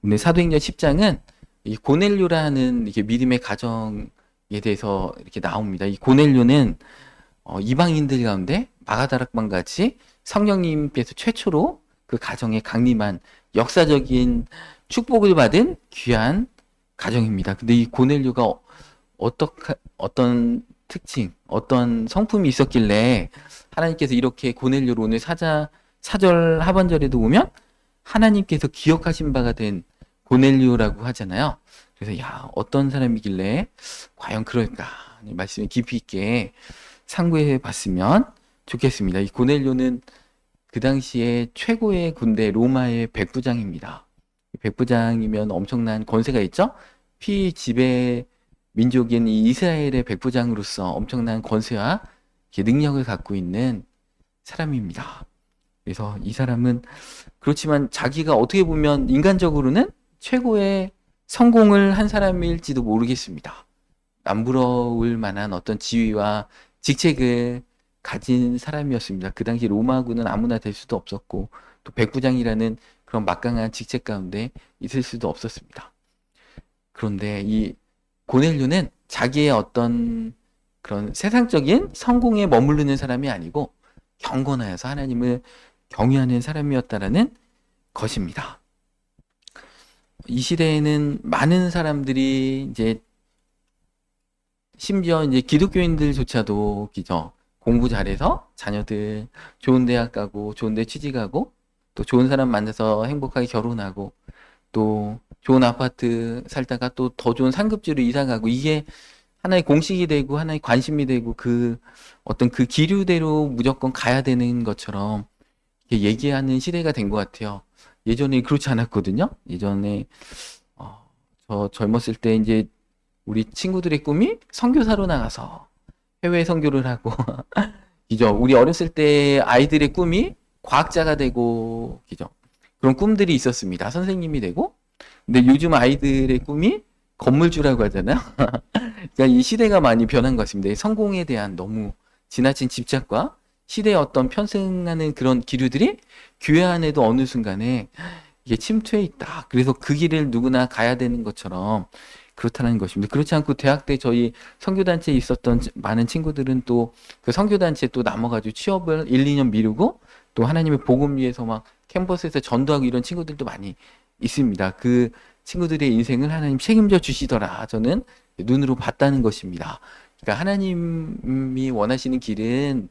오늘 사도행전 10장은 이 고넬료라는 이렇게 믿음의 가정에 대해서 이렇게 나옵니다. 이 고넬료는 이방인들 가운데 마가다락방 같이 성령님께서 최초로 그 가정에 강림한 역사적인 축복을 받은 귀한 가정입니다. 근데 이 고넬료가 어떤 특징, 어떤 성품이 있었길래 하나님께서 이렇게 고넬료로 오늘 사절 하반절에도 보면 하나님께서 기억하신 바가 된 고넬료라고 하잖아요. 그래서 어떤 사람이길래 과연 그럴까? 말씀을 깊이 있게 상고해 봤으면 좋겠습니다. 이 고넬료는 그 당시에 최고의 군대 로마의 백부장입니다. 백부장이면 엄청난 권세가 있죠? 피지배 민족인 이 이스라엘의 백부장으로서 엄청난 권세와 능력을 갖고 있는 사람입니다. 그래서 이 사람은 그렇지만 자기가 어떻게 보면 인간적으로는 최고의 성공을 한 사람일지도 모르겠습니다. 남부러울 만한 어떤 지위와 직책을 가진 사람이었습니다. 그 당시 로마군은 아무나 될 수도 없었고 또 백부장이라는 그런 막강한 직책 가운데 있을 수도 없었습니다. 그런데 이 고넬료는 자기의 어떤 그런 세상적인 성공에 머무르는 사람이 아니고 경건하여서 하나님을 경외하는 사람이었다라는 것입니다. 이 시대에는 많은 사람들이 이제 심지어 이제 기독교인들조차도 공부 잘해서 자녀들 좋은 대학 가고 좋은 데 취직하고 또 좋은 사람 만나서 행복하게 결혼하고 또 좋은 아파트 살다가 또 더 좋은 상급지로 이사 가고 이게 하나의 공식이 되고 하나의 관심이 되고 그 어떤 그 기류대로 무조건 가야 되는 것처럼 얘기하는 시대가 된 것 같아요. 예전에 그렇지 않았거든요. 예전에 저 젊었을 때 이제 우리 친구들의 꿈이 선교사로 나가서 해외 선교를 하고 그죠? 우리 어렸을 때 아이들의 꿈이 과학자가 되고 그죠? 그런 꿈들이 있었습니다. 선생님이 되고. 근데 요즘 아이들의 꿈이 건물주라고 하잖아요. 그러니까 이 시대가 많이 변한 것 같습니다. 성공에 대한 너무 지나친 집착과 시대의 어떤 편승하는 그런 기류들이 교회 안에도 어느 순간에 이게 침투해 있다. 그래서 그 길을 누구나 가야 되는 것처럼 그렇다는 것입니다. 그렇지 않고 대학 때 저희 선교단체에 있었던 많은 친구들은 또 그 선교단체에 또 남아가지고 취업을 1, 2년 미루고 또 하나님의 복음 위해서 막 캠퍼스에서 전도하고 이런 친구들도 많이 있습니다. 그 친구들의 인생을 하나님 책임져 주시더라. 저는 눈으로 봤다는 것입니다. 그러니까 하나님이 원하시는 길은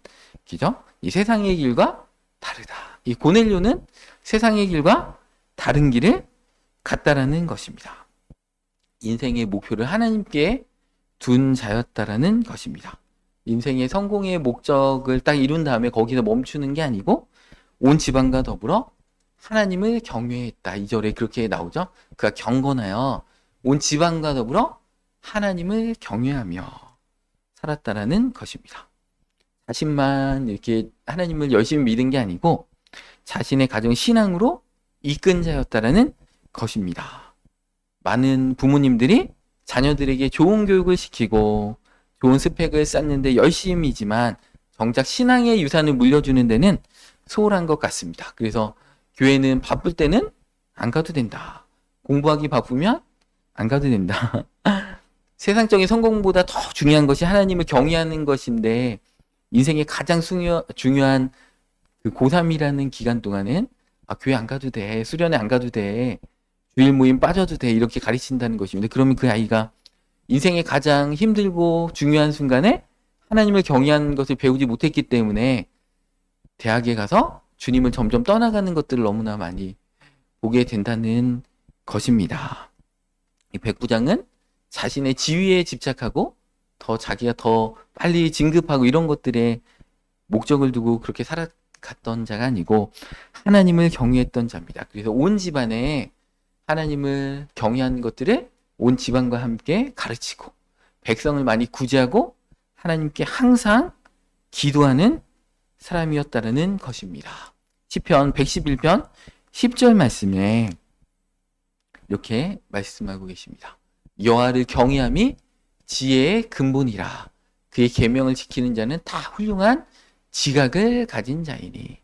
그죠? 이 세상의 길과 다르다. 이 고넬료는 세상의 길과 다른 길을 갔다라는 것입니다. 인생의 목표를 하나님께 둔 자였다라는 것입니다. 인생의 성공의 목적을 딱 이룬 다음에 거기서 멈추는 게 아니고 온 지방과 더불어 하나님을 경외했다. 2절에 그렇게 나오죠. 그가 경건하여 온 지방과 더불어 하나님을 경외하며 살았다라는 것입니다. 자신만 이렇게 하나님을 열심히 믿은 게 아니고 자신의 가정 신앙으로 이끈 자였다라는 것입니다. 많은 부모님들이 자녀들에게 좋은 교육을 시키고 좋은 스펙을 쌓는데 열심이지만 정작 신앙의 유산을 물려주는 데는 소홀한 것 같습니다. 그래서 교회는 바쁠 때는 안 가도 된다. 공부하기 바쁘면 안 가도 된다. 세상적인 성공보다 더 중요한 것이 하나님을 경외하는 것인데 인생의 가장 중요한 그 고3이라는 기간 동안은 교회 안 가도 돼. 수련회 안 가도 돼. 주일 모임 빠져도 돼. 이렇게 가르친다는 것입니다. 그러면 그 아이가 인생의 가장 힘들고 중요한 순간에 하나님을 경외하는 것을 배우지 못했기 때문에 대학에 가서 주님을 점점 떠나가는 것들을 너무나 많이 보게 된다는 것입니다. 이 백부장은 자신의 지위에 집착하고 자기가 더 빨리 진급하고 이런 것들에 목적을 두고 그렇게 살아갔던 자가 아니고 하나님을 경외했던 자입니다. 그래서 온 집안에 하나님을 경외하는 것들을 온 집안과 함께 가르치고 백성을 많이 구제하고 하나님께 항상 기도하는 사람이었다라는 것입니다. 시편 111편 10절 말씀에 이렇게 말씀하고 계십니다. 여호와를 경외함이 지혜의 근본이라. 그의 계명을 지키는 자는 다 훌륭한 지각을 가진 자이니.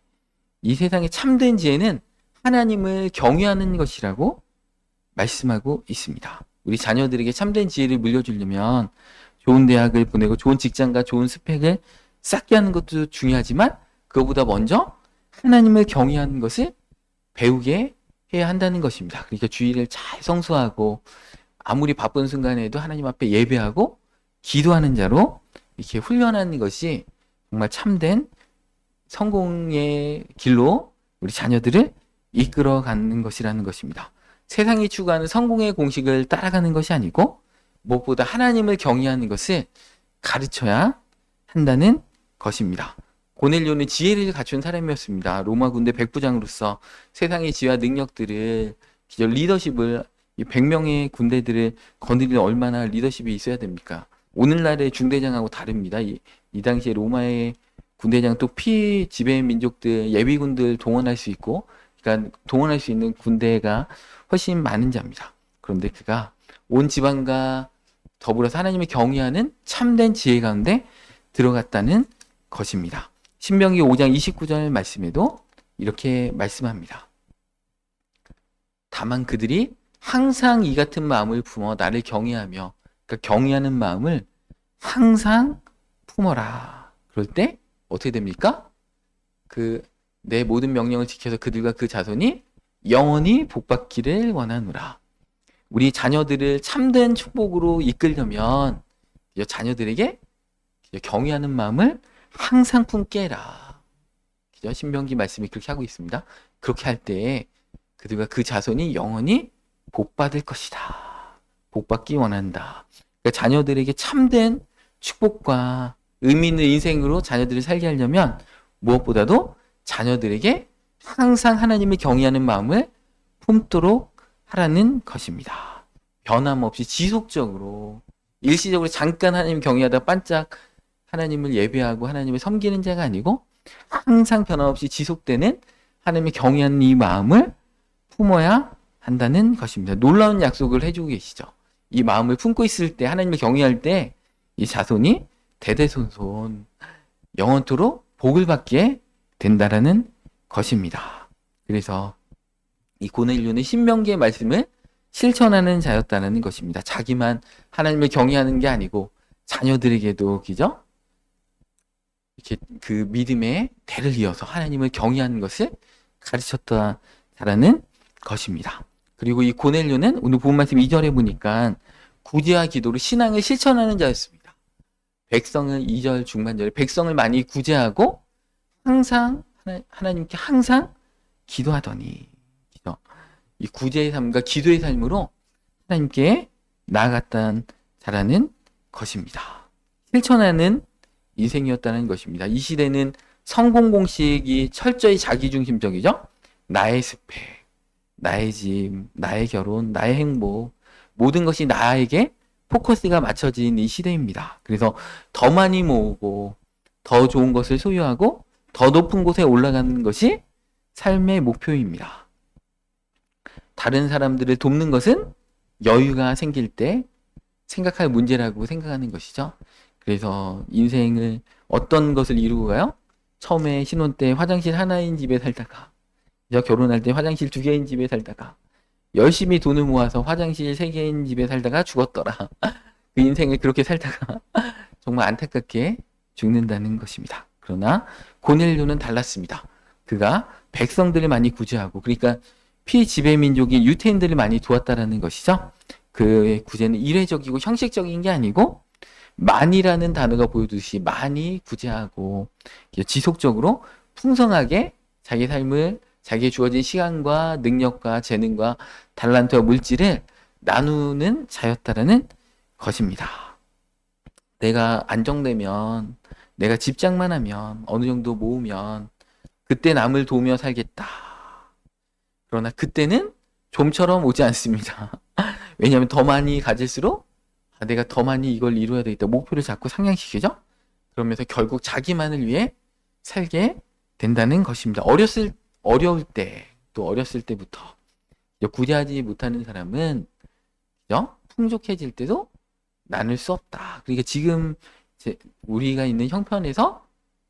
이 세상의 참된 지혜는 하나님을 경외하는 것이라고 말씀하고 있습니다. 우리 자녀들에게 참된 지혜를 물려주려면 좋은 대학을 보내고 좋은 직장과 좋은 스펙을 쌓게 하는 것도 중요하지만 그거보다 먼저 하나님을 경외하는 것을 배우게 해야 한다는 것입니다. 그러니까 주일을 잘 성수하고 아무리 바쁜 순간에도 하나님 앞에 예배하고 기도하는 자로 이렇게 훈련하는 것이 정말 참된 성공의 길로 우리 자녀들을 이끌어가는 것이라는 것입니다. 세상이 추구하는 성공의 공식을 따라가는 것이 아니고 무엇보다 하나님을 경외하는 것을 가르쳐야 한다는 것입니다. 고넬료는 지혜를 갖춘 사람이었습니다. 로마 군대 백부장으로서 세상의 지혜와 능력들을 리더십을 100명의 군대들을 거느리는 얼마나 리더십이 있어야 됩니까? 오늘날의 중대장하고 다릅니다. 이 당시에 로마의 군대장 또 피지배 민족들 예비군들 동원할 수 있고 그러니까 동원할 수 있는 군대가 훨씬 많은 자입니다. 그런데 그가 온 지방과 더불어서 하나님을 경외하는 참된 지혜 가운데 들어갔다는 것입니다. 신명기 5장 29절 말씀에도 이렇게 말씀합니다. 다만 그들이 항상 이 같은 마음을 품어 나를 경외하며 그러니까 경외하는 마음을 항상 품어라. 그럴 때 어떻게 됩니까? 내 모든 명령을 지켜서 그들과 그 자손이 영원히 복받기를 원하노라. 우리 자녀들을 참된 축복으로 이끌려면 자녀들에게 경외하는 마음을 항상 품게 해라. 신명기 말씀이 그렇게 하고 있습니다. 그렇게 할 때 그들과 그 자손이 영원히 복받을 것이다. 복받기 원한다. 그러니까 자녀들에게 참된 축복과 의미 있는 인생으로 자녀들을 살게 하려면 무엇보다도 자녀들에게 항상 하나님을 경외하는 마음을 품도록 하라는 것입니다. 변함없이 지속적으로 일시적으로 잠깐 하나님 경외하다 반짝 하나님을 예배하고 하나님을 섬기는 자가 아니고 항상 변함없이 지속되는 하나님을 경외하는 이 마음을 품어야 한다는 것입니다. 놀라운 약속을 해주고 계시죠. 이 마음을 품고 있을 때 하나님을 경외할 때 이 자손이 대대손손 영원토록 복을 받게 된다라는 것입니다. 그래서 이 고넬료는 신명기의 말씀을 실천하는 자였다는 것입니다. 자기만 하나님을 경외하는 게 아니고 자녀들에게도 그죠? 이렇게 그 믿음의 대를 이어서 하나님을 경외하는 것을 가르쳤다라는 것입니다. 그리고 이 고넬료는 오늘 본 말씀 2절에 보니까 구제와 기도로 신앙을 실천하는 자였습니다. 백성을 2절 중반절에 백성을 많이 구제하고 항상 하나님께 항상 기도하더니 이 구제의 삶과 기도의 삶으로 하나님께 나아갔다는 자라는 것입니다. 실천하는 인생이었다는 것입니다. 이 시대는 성공 공식이 철저히 자기중심적이죠. 나의 스펙, 나의 집, 나의 결혼, 나의 행복 모든 것이 나에게 포커스가 맞춰진 이 시대입니다. 그래서 더 많이 모으고 더 좋은 것을 소유하고 더 높은 곳에 올라가는 것이 삶의 목표입니다. 다른 사람들을 돕는 것은 여유가 생길 때 생각할 문제라고 생각하는 것이죠. 그래서 인생을 어떤 것을 이루고 가요? 처음에 신혼 때 화장실 하나인 집에 살다가 결혼할 때 화장실 2개인 집에 살다가 열심히 돈을 모아서 화장실 3개인 집에 살다가 죽었더라. 그 인생을 그렇게 살다가 정말 안타깝게 죽는다는 것입니다. 그러나 고넬료는 달랐습니다. 그가 백성들을 많이 구제하고 그러니까 피지배 민족인 유태인들을 많이 도왔다라는 것이죠. 그의 구제는 일회적이고 형식적인 게 아니고 많이라는 단어가 보여주듯이 많이 구제하고 지속적으로 풍성하게 자기 삶을 자기의 주어진 시간과 능력과 재능과 달란트와 물질을 나누는 자였다라는 것입니다. 내가 안정되면 내가 집장만 하면 어느 정도 모으면 그때 남을 도우며 살겠다. 그러나 그때는 좀처럼 오지 않습니다. 왜냐하면 더 많이 가질수록 내가 더 많이 이걸 이루어야 되겠다. 목표를 자꾸 상향시키죠. 그러면서 결국 자기만을 위해 살게 된다는 것입니다. 어려울 때, 또 어렸을 때부터 구제하지 못하는 사람은 풍족해질 때도 나눌 수 없다. 그러니까 지금 우리가 있는 형편에서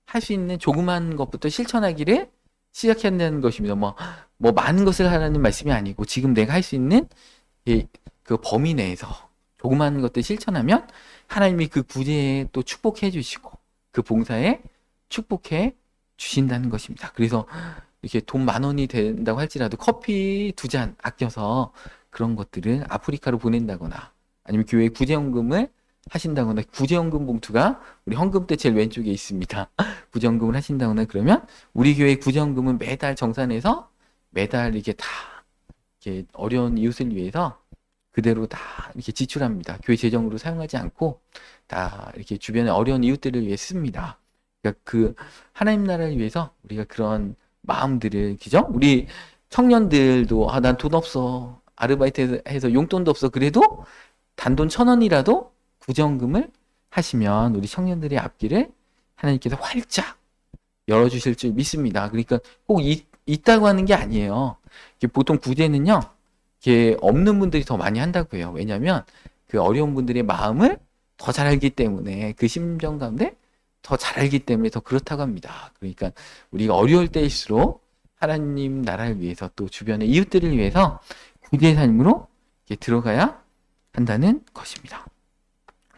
할 수 있는 조그만 것부터 실천하기를 시작해야 한다는 것입니다. 뭐 많은 것을 하라는 말씀이 아니고 지금 내가 할 수 있는 그 범위 내에서 조그만 것들 실천하면 하나님이 그 구제에 또 축복해 주시고 그 봉사에 축복해 주신다는 것입니다. 그래서 이렇게 돈 10,000원이 된다고 할지라도 커피 2잔 아껴서 그런 것들을 아프리카로 보낸다거나 아니면 교회 구제연금을 하신다거나, 구제연금 봉투가 우리 헌금 때 제일 왼쪽에 있습니다. 구제연금을 하신다거나 그러면 우리 교회 구제연금은 매달 정산해서 매달 이게 다 이렇게 어려운 이웃을 위해서 그대로 다 이렇게 지출합니다. 교회 재정으로 사용하지 않고 다 이렇게 주변에 어려운 이웃들을 위해 씁니다. 그러니까 그 하나님 나라를 위해서 우리가 그런 마음들을, 그죠? 우리 청년들도 난 돈 없어, 아르바이트 해서 용돈도 없어, 그래도 단돈 1,000원이라도 구제연금을 하시면 우리 청년들의 앞길을 하나님께서 활짝 열어주실 줄 믿습니다. 그러니까 꼭 있다고 하는 게 아니에요. 보통 구제는요, 이게 없는 분들이 더 많이 한다고 해요. 왜냐하면 그 어려운 분들의 마음을 더 잘 알기 때문에, 그 심정 가운데 더 잘 알기 때문에 더 그렇다고 합니다. 그러니까 우리가 어려울 때일수록 하나님 나라를 위해서 또 주변의 이웃들을 위해서 구제의 삶으로 들어가야 한다는 것입니다.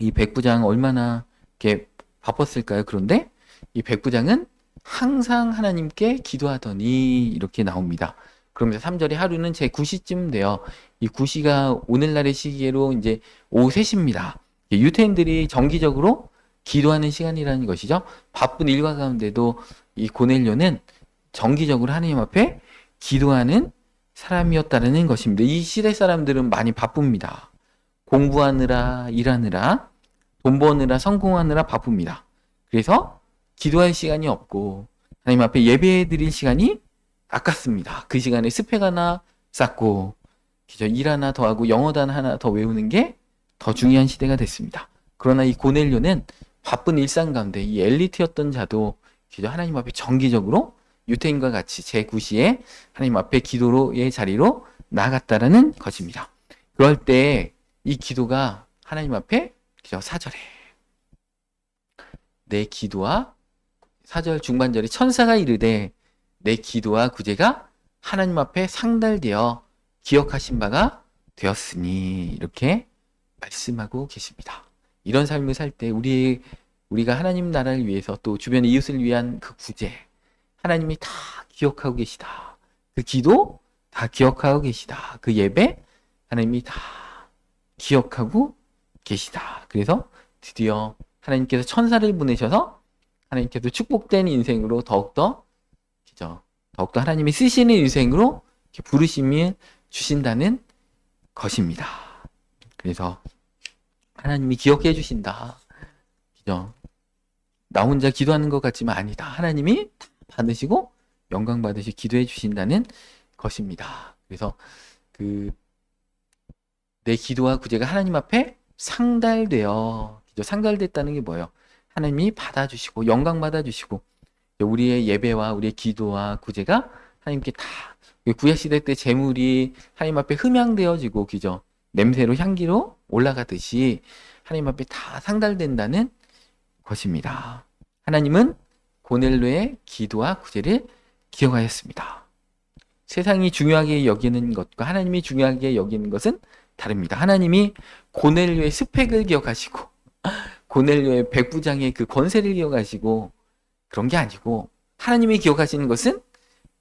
이 백부장 얼마나 이렇게 바빴을까요? 그런데 이 백부장은 항상 하나님께 기도하더니 이렇게 나옵니다. 그러면서 3절에 하루는 제 9시쯤 돼요. 이 9시가 오늘날의 시계로 이제 오후 3시입니다. 유대인들이 정기적으로 기도하는 시간이라는 것이죠. 바쁜 일과 가운데도 이 고넬료는 정기적으로 하나님 앞에 기도하는 사람이었다는 것입니다. 이 시대 사람들은 많이 바쁩니다. 공부하느라, 일하느라, 돈 버느라, 성공하느라 바쁩니다. 그래서 기도할 시간이 없고 하나님 앞에 예배 드릴 시간이 아깝습니다. 그 시간에 스펙 하나 쌓고 일 하나 더 하고 영어단 하나 더 외우는 게 더 중요한 시대가 됐습니다. 그러나 이 고넬료는 바쁜 일상 가운데 이 엘리트였던 자도 하나님 앞에 정기적으로 유태인과 같이 제9시에 하나님 앞에 기도의 자리로 나아갔다라는 것입니다. 그럴 때 이 기도가 하나님 앞에 4절에 내 기도와 4절 중반절에 천사가 이르되 내 기도와 구제가 하나님 앞에 상달되어 기억하신 바가 되었으니 이렇게 말씀하고 계십니다. 이런 삶을 살 때 우리가 하나님 나라를 위해서 또 주변의 이웃을 위한 그 구제 하나님이 다 기억하고 계시다. 그 기도 다 기억하고 계시다. 그 예배 하나님이 다 기억하고 계시다. 그래서 드디어 하나님께서 천사를 보내셔서 하나님께서 축복된 인생으로 더욱더 하나님이 쓰시는 인생으로 부르심을 주신다는 것입니다. 그래서 하나님이 기억해 주신다. 나 혼자 기도하는 것 같지만 아니다. 하나님이 다 받으시고 영광 받으시고 기도해 주신다는 것입니다. 그래서 내 기도와 구제가 하나님 앞에 상달되어, 상달됐다는 게 뭐예요? 하나님이 받아주시고 영광 받아주시고 우리의 예배와 우리의 기도와 구제가 하나님께 다, 구약시대 때 제물이 하나님 앞에 흠향되어지고 냄새로 향기로 올라가듯이 하나님 앞에 다 상달된다는 것입니다. 하나님은 고넬료의 기도와 구제를 기억하였습니다. 세상이 중요하게 여기는 것과 하나님이 중요하게 여기는 것은 다릅니다. 하나님이 고넬료의 스펙을 기억하시고 고넬료의 백부장의 그 권세를 기억하시고 그런 게 아니고 하나님이 기억하시는 것은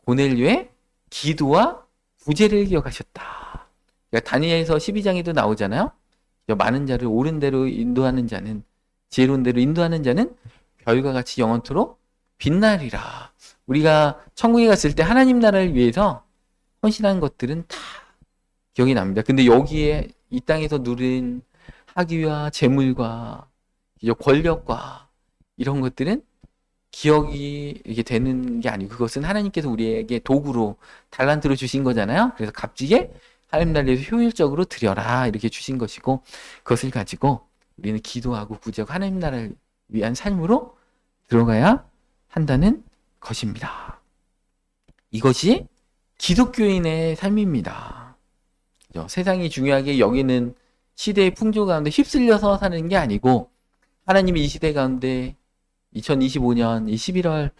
고넬료의 기도와 구제를 기억하셨다. 그러니까 다니엘서 12장에도 나오잖아요. 많은 자를 옳은 대로 인도하는 자는, 지혜로운 대로 인도하는 자는 별과 같이 영원토록 빛나리라. 우리가 천국에 갔을 때 하나님 나라를 위해서 헌신한 것들은 다 기억이 납니다. 근데 여기에 이 땅에서 누린 학위와 재물과 권력과 이런 것들은 기억이 이게 되는 게 아니고 그것은 하나님께서 우리에게 도구로 달란트로 주신 거잖아요. 그래서 값지게 하나님 나라에서 효율적으로 드려라 이렇게 주신 것이고 그것을 가지고 우리는 기도하고 구제하고 하나님 나라를 위한 삶으로 들어가야 한다는 것입니다. 이것이 기독교인의 삶입니다. 세상이 중요하게 여기는 시대의 풍조 가운데 휩쓸려서 사는 게 아니고 하나님이 이 시대 가운데 2025년 이 11월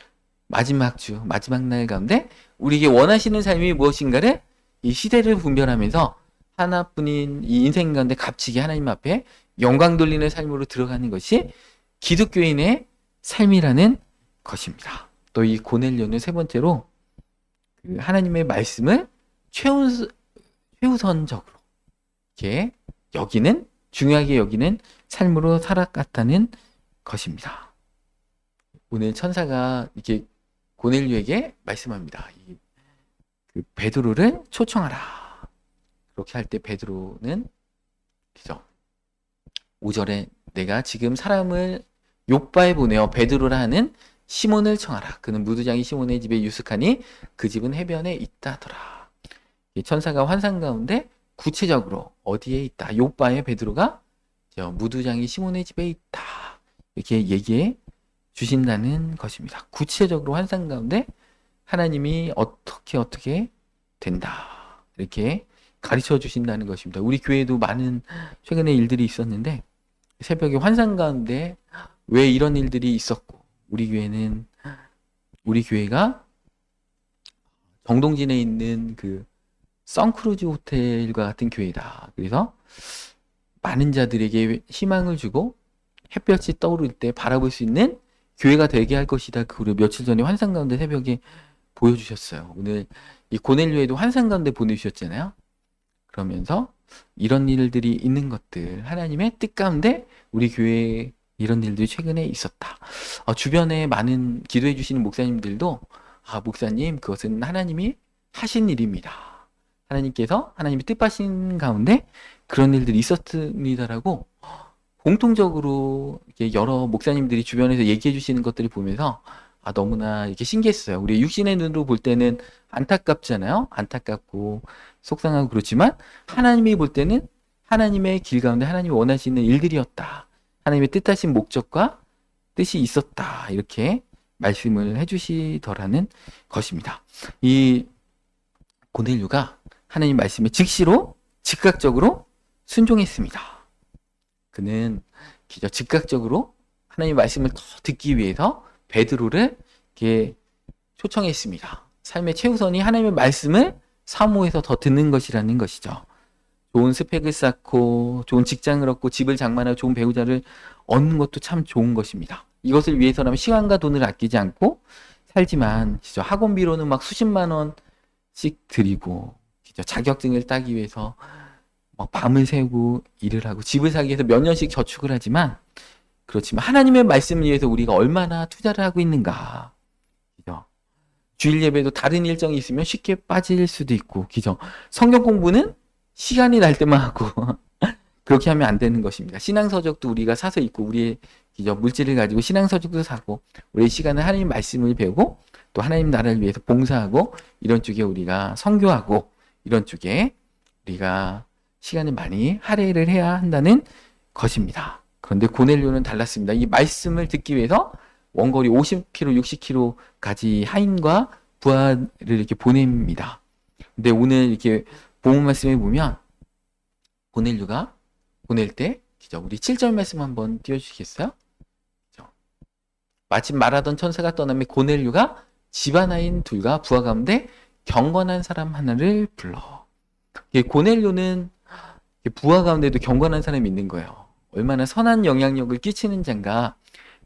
마지막 주, 마지막 날 가운데 우리에게 원하시는 삶이 무엇인가를 이 시대를 분별하면서 하나뿐인 이 인생 가운데 값지게 하나님 앞에 영광 돌리는 삶으로 들어가는 것이 기독교인의 삶이라는 것입니다. 또 이 고넬료는 세 번째로 그 하나님의 말씀을 최우선적으로 이렇게 여기는 중요하게 여기는 삶으로 살아갔다는 것입니다. 오늘 천사가 이렇게 고넬료에게 말씀합니다. 그 베드로를 초청하라. 그렇게 할 때 베드로는 그죠? 5절에 내가 지금 사람을 욥바에 보내어 베드로라 하는 시몬을 청하라. 그는 무두장이 시몬의 집에 유숙하니 그 집은 해변에 있다더라. 천사가 환상 가운데 구체적으로 어디에 있다. 욥바에 베드로가 무두장이 시몬의 집에 있다. 이렇게 얘기해 주신다는 것입니다. 구체적으로 환상 가운데 하나님이 어떻게 된다. 이렇게 가르쳐 주신다는 것입니다. 우리 교회도 많은 최근에 일들이 있었는데 새벽에 환상 가운데 왜 이런 일들이 있었고 우리 교회가 정동진에 있는 그 선크루즈 호텔과 같은 교회다. 그래서 많은 자들에게 희망을 주고 햇볕이 떠오를 때 바라볼 수 있는 교회가 되게 할 것이다. 그걸 며칠 전에 환상 가운데 새벽에 보여주셨어요. 오늘 이 고넬료에도 환상 가운데 보내주셨잖아요. 그러면서 이런 일들이 있는 것들, 하나님의 뜻 가운데 우리 교회에 이런 일들이 최근에 있었다. 주변에 많은 기도해 주시는 목사님들도 목사님 그것은 하나님이 하신 일입니다. 하나님께서 하나님이 뜻하신 가운데 그런 일들이 있었습니다라고 공통적으로 이렇게 여러 목사님들이 주변에서 얘기해 주시는 것들을 보면서 너무나 이렇게 신기했어요. 우리 육신의 눈으로 볼 때는 안타깝잖아요. 안타깝고 속상하고 그렇지만 하나님이 볼 때는 하나님의 길 가운데 하나님이 원하시는 일들이었다. 하나님의 뜻하신 목적과 뜻이 있었다. 이렇게 말씀을 해주시더라는 것입니다. 이 고넬료가 하나님 말씀에 즉각적으로 순종했습니다. 그는 즉각적으로 하나님 말씀을 더 듣기 위해서 베드로를 이렇게 초청했습니다. 삶의 최우선이 하나님의 말씀을 사모해서 더 듣는 것이라는 것이죠. 좋은 스펙을 쌓고 좋은 직장을 얻고 집을 장만하고 좋은 배우자를 얻는 것도 참 좋은 것입니다. 이것을 위해서라면 시간과 돈을 아끼지 않고 살지만 학원비로는 막 수십만 원씩 들이고 자격증을 따기 위해서 막 밤을 새고 일을 하고 집을 사기 위해서 몇 년씩 저축을 하지만 그렇지만 하나님의 말씀을 위해서 우리가 얼마나 투자를 하고 있는가. 그죠? 주일 예배도 다른 일정이 있으면 쉽게 빠질 수도 있고, 그죠? 성경 공부는 시간이 날 때만 하고 그렇게 하면 안 되는 것입니다. 신앙서적도 우리가 사서 읽고 우리의 물질을 가지고 신앙서적도 사고 우리의 시간을 하나님 말씀을 배우고 또 하나님 나라를 위해서 봉사하고 이런 쪽에 우리가 선교하고 이런 쪽에 우리가 시간을 많이 할애를 해야 한다는 것입니다. 그런데 고넬료는 달랐습니다. 이 말씀을 듣기 위해서 원거리 50km, 60km까지 하인과 부하를 이렇게 보냅니다. 근데 오늘 이렇게 본문 말씀에 보면 고넬료가 보낼 때 우리 7절 말씀 한번 띄워주시겠어요? 마침 말하던 천사가 떠나며 고넬료가 집안아인 둘과 부하 가운데 경건한 사람 하나를 불러. 고넬료는 부하 가운데도 경건한 사람이 있는 거예요. 얼마나 선한 영향력을 끼치는 자인가.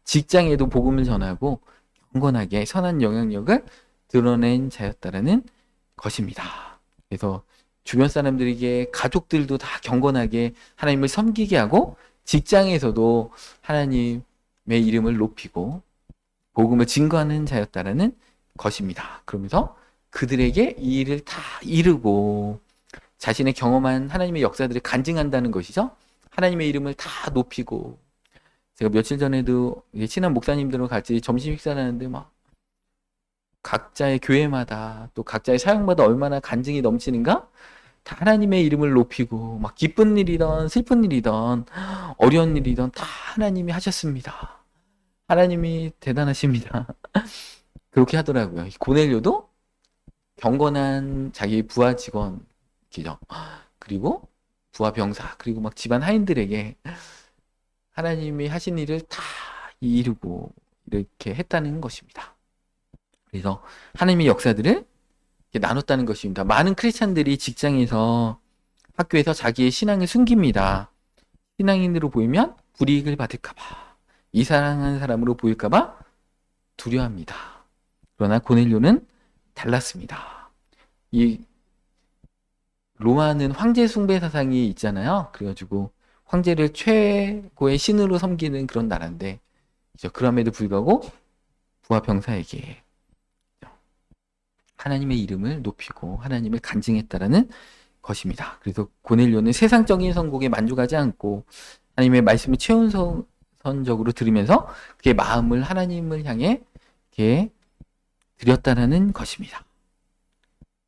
직장에도 복음을 전하고 경건하게 선한 영향력을 드러낸 자였다라는 것입니다. 그래서 주변 사람들에게 가족들도 다 경건하게 하나님을 섬기게 하고 직장에서도 하나님의 이름을 높이고 복음을 증거하는 자였다라는 것입니다. 그러면서 그들에게 이 일을 다 이루고 자신의 경험한 하나님의 역사들을 간증한다는 것이죠. 하나님의 이름을 다 높이고 제가 며칠 전에도 친한 목사님들과 같이 점심 식사를 하는데 막 각자의 교회마다 또 각자의 사역마다 얼마나 간증이 넘치는가? 다 하나님의 이름을 높이고 막 기쁜 일이든 슬픈 일이든 어려운 일이든 다 하나님이 하셨습니다. 하나님이 대단하십니다. 그렇게 하더라고요. 고넬료도 경건한 자기 부하 직원이죠. 그리고 부하 병사 그리고 막 집안 하인들에게 하나님이 하신 일을 다 이루고 이렇게 했다는 것입니다. 그래서 하나님의 역사들을 이렇게 나눴다는 것입니다. 많은 크리스찬들이 직장에서 학교에서 자기의 신앙을 숨깁니다. 신앙인으로 보이면 불이익을 받을까봐, 이상한 사람으로 보일까봐 두려워합니다. 그러나 고넬료는 달랐습니다. 이 로마는 황제 숭배 사상이 있잖아요. 그래가지고 황제를 최고의 신으로 섬기는 그런 나라인데, 그럼에도 불구하고 부하 병사에게 하나님의 이름을 높이고 하나님을 간증했다라는 것입니다. 그래서 고넬료는 세상적인 성공에 만족하지 않고 하나님의 말씀을 최우선적으로 들으면서 그의 마음을 하나님을 향해 이렇게 드렸다라는 것입니다.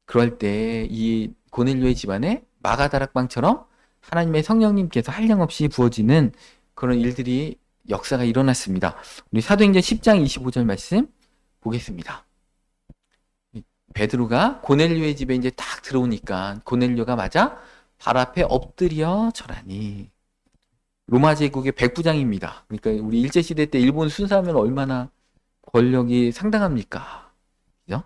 그럴 때 이 고넬료의 집안에 마가다락방처럼 하나님의 성령님께서 한량없이 부어지는 그런 일들이 역사가 일어났습니다. 우리 사도행전 10장 25절 말씀 보겠습니다. 베드로가 고넬료의 집에 이제 딱 들어오니까 고넬료가 맞아 발 앞에 엎드려 절하니. 로마 제국의 백부장입니다. 그러니까 우리 일제시대 때 일본 순사하면 얼마나 권력이 상당합니까? 그죠?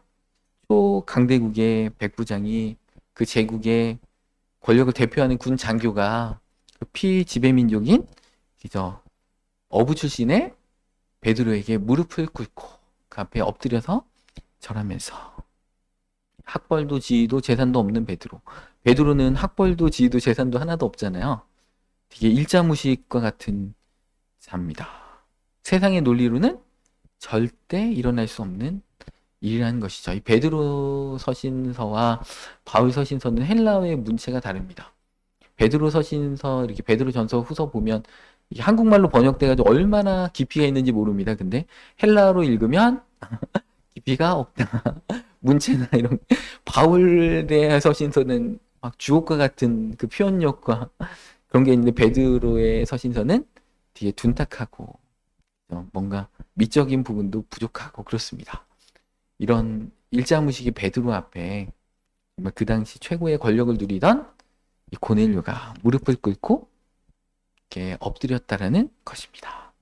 초강대국의 백부장이 그 제국의 권력을 대표하는 군 장교가 그 피지배민족인 그죠? 어부 출신의 베드로에게 무릎을 꿇고 그 앞에 엎드려서 절하면서, 학벌도 지위도 재산도 없는 베드로는 학벌도 지위도 재산도 하나도 없잖아요. 되게 일자무식과 같은 자입니다. 세상의 논리로는 절대 일어날 수 없는 일이라는 것이죠. 이 베드로 서신서와 바울 서신서는 헬라어의 문체가 다릅니다. 베드로 서신서, 이렇게 베드로 전서 후서 보면 이게 한국말로 번역돼가지고 얼마나 깊이가 있는지 모릅니다. 근데 헬라어로 읽으면 깊이가 없다. 문체나 이런, 바울의 서신서는 막 주옥과 같은 그 표현력과 그런 게 있는데, 베드로의 서신서는 되게 둔탁하고 뭔가 미적인 부분도 부족하고 그렇습니다. 이런 일자무식이 베드로 앞에 정말 그 당시 최고의 권력을 누리던 이 고넬료가 무릎을 꿇고 이렇게 엎드렸다라는 것입니다.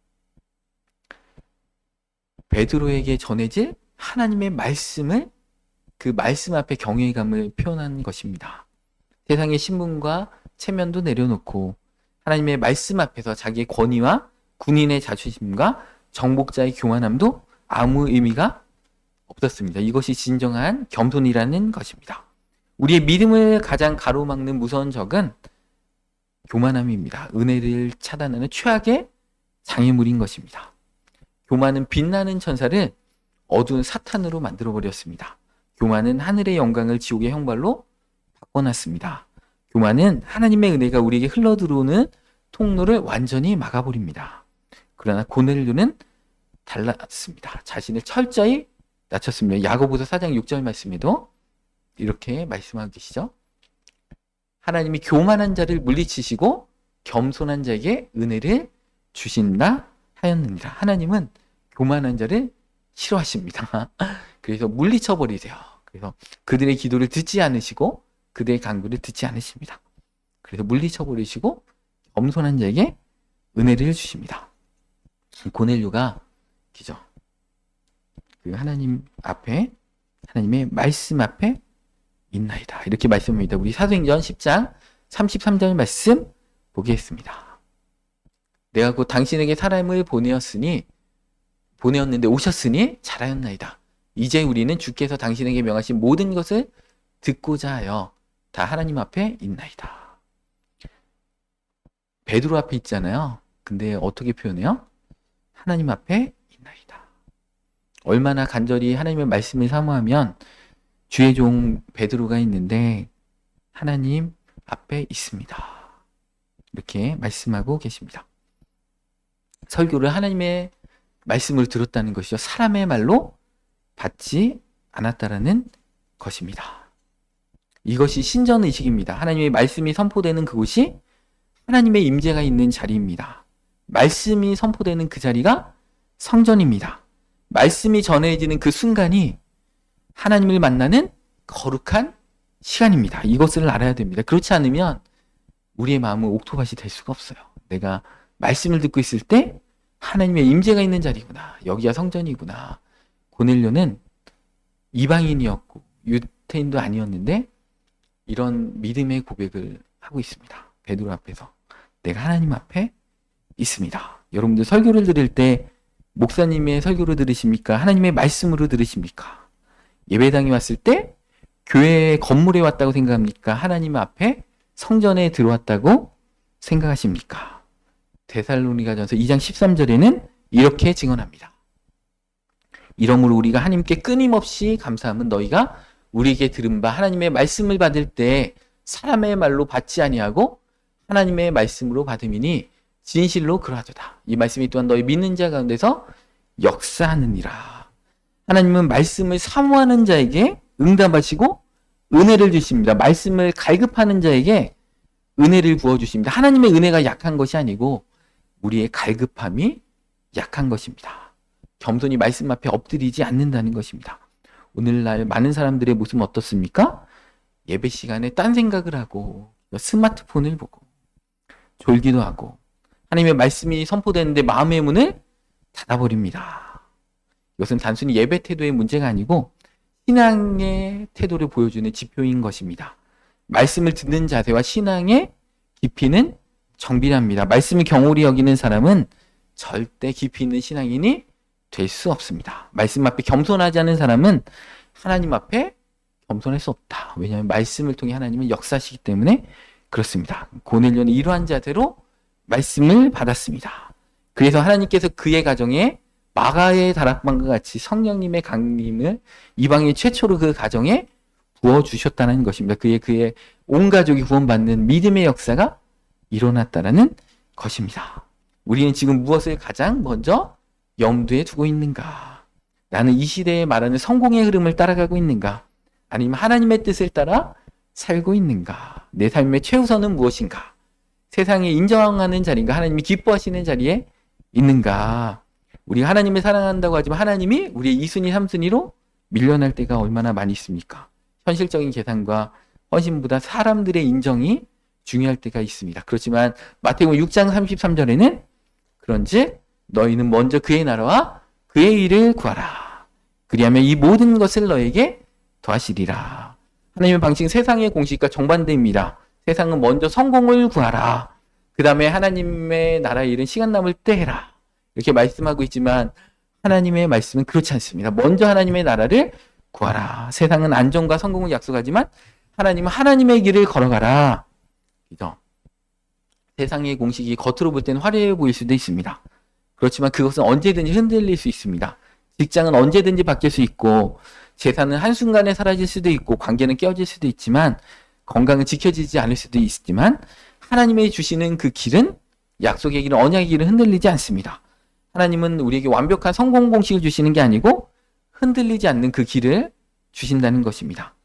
베드로에게 전해질 하나님의 말씀을, 그 말씀 앞에 경외감을 표현한 것입니다. 세상의 신분과 체면도 내려놓고 하나님의 말씀 앞에서 자기의 권위와 군인의 자존심과 정복자의 교만함도 아무 의미가 없었습니다. 이것이 진정한 겸손이라는 것입니다. 우리의 믿음을 가장 가로막는 무서운 적은 교만함입니다. 은혜를 차단하는 최악의 장애물인 것입니다. 교만은 빛나는 천사를 어두운 사탄으로 만들어버렸습니다. 교만은 하늘의 영광을 지옥의 형벌로 바꿔놨습니다. 교만은 하나님의 은혜가 우리에게 흘러들어오는 통로를 완전히 막아버립니다. 그러나 고넬료는 달랐습니다. 자신을 철저히 낮췄습니다. 야고보서 4장 6절 말씀에도 이렇게 말씀하고 계시죠. 하나님이 교만한 자를 물리치시고 겸손한 자에게 은혜를 주신다 하였느니라. 하나님은 교만한 자를 싫어하십니다. 그래서 물리쳐버리세요. 그래서 그들의 기도를 듣지 않으시고 그들의 간구를 듣지 않으십니다. 그래서 물리쳐버리시고 겸손한 자에게 은혜를 주십니다. 고넬료가 기죠. 그 하나님 앞에, 하나님의 말씀 앞에 있나이다. 이렇게 말씀합니다. 우리 사도행전 10장 33절 말씀 보겠습니다. 내가 곧 당신에게 사람을 보내었는데 오셨으니 잘하였나이다. 이제 우리는 주께서 당신에게 명하신 모든 것을 듣고자 하여 다 하나님 앞에 있나이다. 베드로 앞에 있잖아요. 근데 어떻게 표현해요? 하나님 앞에 있나이다. 얼마나 간절히 하나님의 말씀을 사모하면 주의 종 베드로가 있는데 하나님 앞에 있습니다. 이렇게 말씀하고 계십니다. 설교를 하나님의 말씀을 들었다는 것이죠. 사람의 말로 받지 않았다라는 것입니다. 이것이 신전의식입니다. 하나님의 말씀이 선포되는 그곳이 하나님의 임재가 있는 자리입니다. 말씀이 선포되는 그 자리가 성전입니다. 말씀이 전해지는 그 순간이 하나님을 만나는 거룩한 시간입니다. 이것을 알아야 됩니다. 그렇지 않으면 우리의 마음은 옥토밭이 될 수가 없어요. 내가 말씀을 듣고 있을 때 하나님의 임재가 있는 자리구나. 여기가 성전이구나. 고넬료는 이방인이었고 유태인도 아니었는데 이런 믿음의 고백을 하고 있습니다. 베드로 앞에서. 내가 하나님 앞에 있습니다. 여러분들 설교를 들을 때 목사님의 설교로 들으십니까? 하나님의 말씀으로 들으십니까? 예배당에 왔을 때 교회 건물에 왔다고 생각합니까? 하나님 앞에 성전에 들어왔다고 생각하십니까? 데살로니가전서 2장 13절에는 이렇게 증언합니다. 이러므로 우리가 하나님께 끊임없이 감사함은 너희가 우리에게 들은 바 하나님의 말씀을 받을 때 사람의 말로 받지 아니하고 하나님의 말씀으로 받음이니 진실로 그러하도다. 이 말씀이 또한 너희 믿는 자 가운데서 역사하느니라. 하나님은 말씀을 사모하는 자에게 응답하시고 은혜를 주십니다. 말씀을 갈급하는 자에게 은혜를 부어주십니다. 하나님의 은혜가 약한 것이 아니고 우리의 갈급함이 약한 것입니다. 겸손히 말씀 앞에 엎드리지 않는다는 것입니다. 오늘날 많은 사람들의 모습은 어떻습니까? 예배 시간에 딴 생각을 하고 스마트폰을 보고 졸기도 하고 하나님의 말씀이 선포되는데 마음의 문을 닫아버립니다. 이것은 단순히 예배 태도의 문제가 아니고 신앙의 태도를 보여주는 지표인 것입니다. 말씀을 듣는 자세와 신앙의 깊이는 정비랍니다. 말씀을 경홀히 여기는 사람은 절대 깊이 있는 신앙인이 될 수 없습니다. 말씀 앞에 겸손하지 않은 사람은 하나님 앞에 겸손할 수 없다. 왜냐하면 말씀을 통해 하나님은 역사하시기 때문에 그렇습니다. 고넬료는 이러한 자세로 말씀을 받았습니다. 그래서 하나님께서 그의 가정에 마가의 다락방과 같이 성령님의 강림을 이방인 최초로 그 가정에 부어주셨다는 것입니다. 그의 온 가족이 구원받는 믿음의 역사가 일어났다는 것입니다. 우리는 지금 무엇을 가장 먼저 염두에 두고 있는가? 나는 이 시대에 말하는 성공의 흐름을 따라가고 있는가? 아니면 하나님의 뜻을 따라 살고 있는가? 내 삶의 최우선은 무엇인가? 세상에 인정하는 자리인가? 하나님이 기뻐하시는 자리에 있는가? 우리가 하나님을 사랑한다고 하지만 하나님이 우리의 2순위, 3순위로 밀려날 때가 얼마나 많이 있습니까? 현실적인 계산과 헌신보다 사람들의 인정이 중요할 때가 있습니다. 그렇지만 마태복음 6장 33절에는 그런즉 너희는 먼저 그의 나라와 그의 일을 구하라. 그리하면 이 모든 것을 너에게 더하시리라. 하나님의 방식 세상의 공식과 정반대입니다. 세상은 먼저 성공을 구하라. 그 다음에 하나님의 나라의 일은 시간 남을 때 해라. 이렇게 말씀하고 있지만 하나님의 말씀은 그렇지 않습니다. 먼저 하나님의 나라를 구하라. 세상은 안정과 성공을 약속하지만 하나님은 하나님의 길을 걸어가라. 그죠? 세상의 공식이 겉으로 볼 때는 화려해 보일 수도 있습니다. 그렇지만 그것은 언제든지 흔들릴 수 있습니다. 직장은 언제든지 바뀔 수 있고 재산은 한순간에 사라질 수도 있고 관계는 깨어질 수도 있지만 건강은 지켜지지 않을 수도 있지만 하나님이 주시는 그 길은 약속의 길은 언약의 길은 흔들리지 않습니다. 하나님은 우리에게 완벽한 성공 공식을 주시는 게 아니고 흔들리지 않는 그 길을 주신다는 것입니다.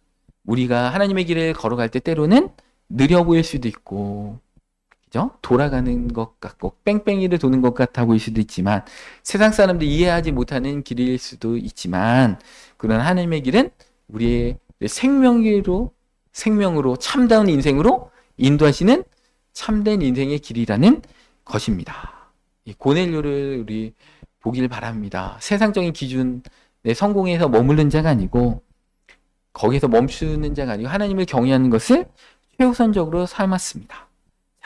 우리가 하나님의 길을 걸어갈 때 때로는 느려 보일 수도 있고 그죠? 돌아가는 것 같고 뺑뺑이를 도는 것 같아 보일 수도 있지만 세상 사람들이 이해하지 못하는 길일 수도 있지만 그런 하나님의 길은 우리의 생명으로 참다운 인생으로 인도하시는 참된 인생의 길이라는 것입니다. 이 고넬료를 우리 보길 바랍니다. 세상적인 기준의 성공에서 머무르는 자가 아니고 거기서 멈추는 자가 아니고 하나님을 경외하는 것을 최우선적으로 삼았습니다.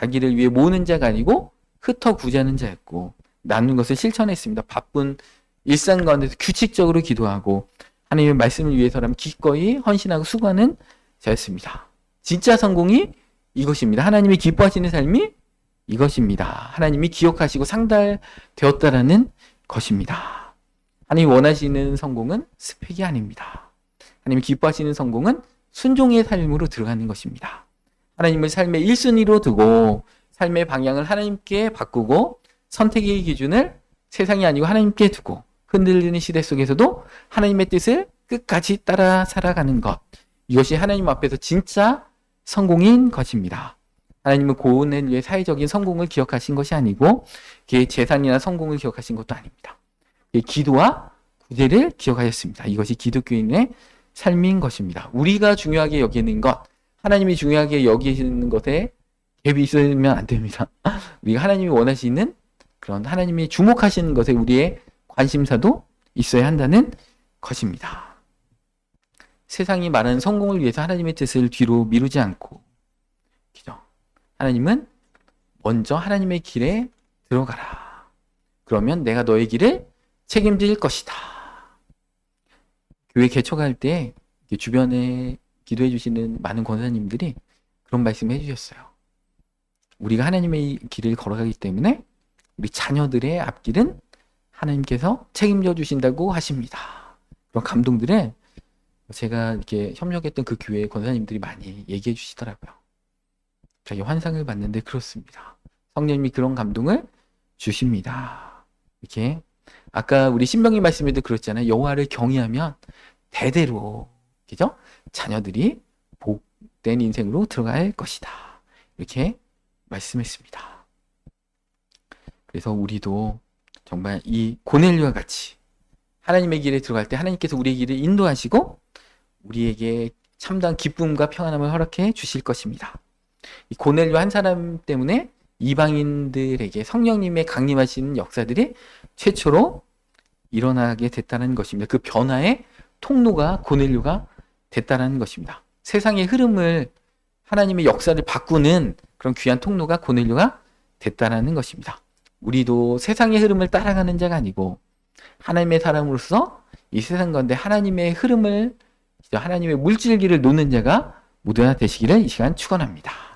자기를 위해 모으는 자가 아니고 흩어 구제하는 자였고 나누는 것을 실천했습니다. 바쁜 일상 가운데서 규칙적으로 기도하고 하나님의 말씀을 위해서라면 기꺼이 헌신하고 수고하는 자였습니다. 진짜 성공이 이것입니다. 하나님이 기뻐하시는 삶이 이것입니다. 하나님이 기억하시고 상달되었다라는 것입니다. 하나님이 원하시는 성공은 스펙이 아닙니다. 하나님이 기뻐하시는 성공은 순종의 삶으로 들어가는 것입니다. 하나님을 삶의 1순위로 두고 삶의 방향을 하나님께 바꾸고 선택의 기준을 세상이 아니고 하나님께 두고 흔들리는 시대 속에서도 하나님의 뜻을 끝까지 따라 살아가는 것. 이것이 하나님 앞에서 진짜 성공인 것입니다. 하나님은 고넬료의 사회적인 성공을 기억하신 것이 아니고 그의 재산이나 성공을 기억하신 것도 아닙니다. 그의 기도와 구제를 기억하셨습니다. 이것이 기독교인의 삶인 것입니다. 우리가 중요하게 여기는 것, 하나님이 중요하게 여기시는 것에 갭이 있으면 안 됩니다. 우리가 하나님이 원하시는 그런 하나님이 주목하시는 것에 우리의 관심사도 있어야 한다는 것입니다. 세상이 말하는 성공을 위해서 하나님의 뜻을 뒤로 미루지 않고 그죠? 하나님은 먼저 하나님의 길에 들어가라. 그러면 내가 너의 길을 책임질 것이다. 교회 개척할 때 주변에 기도해 주시는 많은 권사님들이 그런 말씀을 해주셨어요. 우리가 하나님의 길을 걸어가기 때문에 우리 자녀들의 앞길은 하나님께서 책임져 주신다고 하십니다. 그런 감동들을 제가 이렇게 협력했던 그 교회 권사님들이 많이 얘기해 주시더라고요. 자기 환상을 봤는데 그렇습니다. 성령님이 그런 감동을 주십니다. 이렇게 아까 우리 신명기 말씀에도 그렇잖아요. 여호와를 경외하면 대대로 그죠? 자녀들이 복된 인생으로 들어갈 것이다. 이렇게 말씀했습니다. 그래서 우리도 정말 이 고넬료와 같이 하나님의 길에 들어갈 때 하나님께서 우리의 길을 인도하시고 우리에게 참다운 기쁨과 평안함을 허락해 주실 것입니다. 이 고넬료 한 사람 때문에 이방인들에게 성령님의 강림하시는 역사들이 최초로 일어나게 됐다는 것입니다. 그 변화의 통로가 고넬료가 됐다는 것입니다. 세상의 흐름을 하나님의 역사를 바꾸는 그런 귀한 통로가 고넬료가 됐다는 것입니다. 우리도 세상의 흐름을 따라가는 자가 아니고 하나님의 사람으로서 이 세상 가운데 하나님의 흐름을 하나님의 물질기를 놓는 자가 모두나 되시기를 이 시간 축원합니다.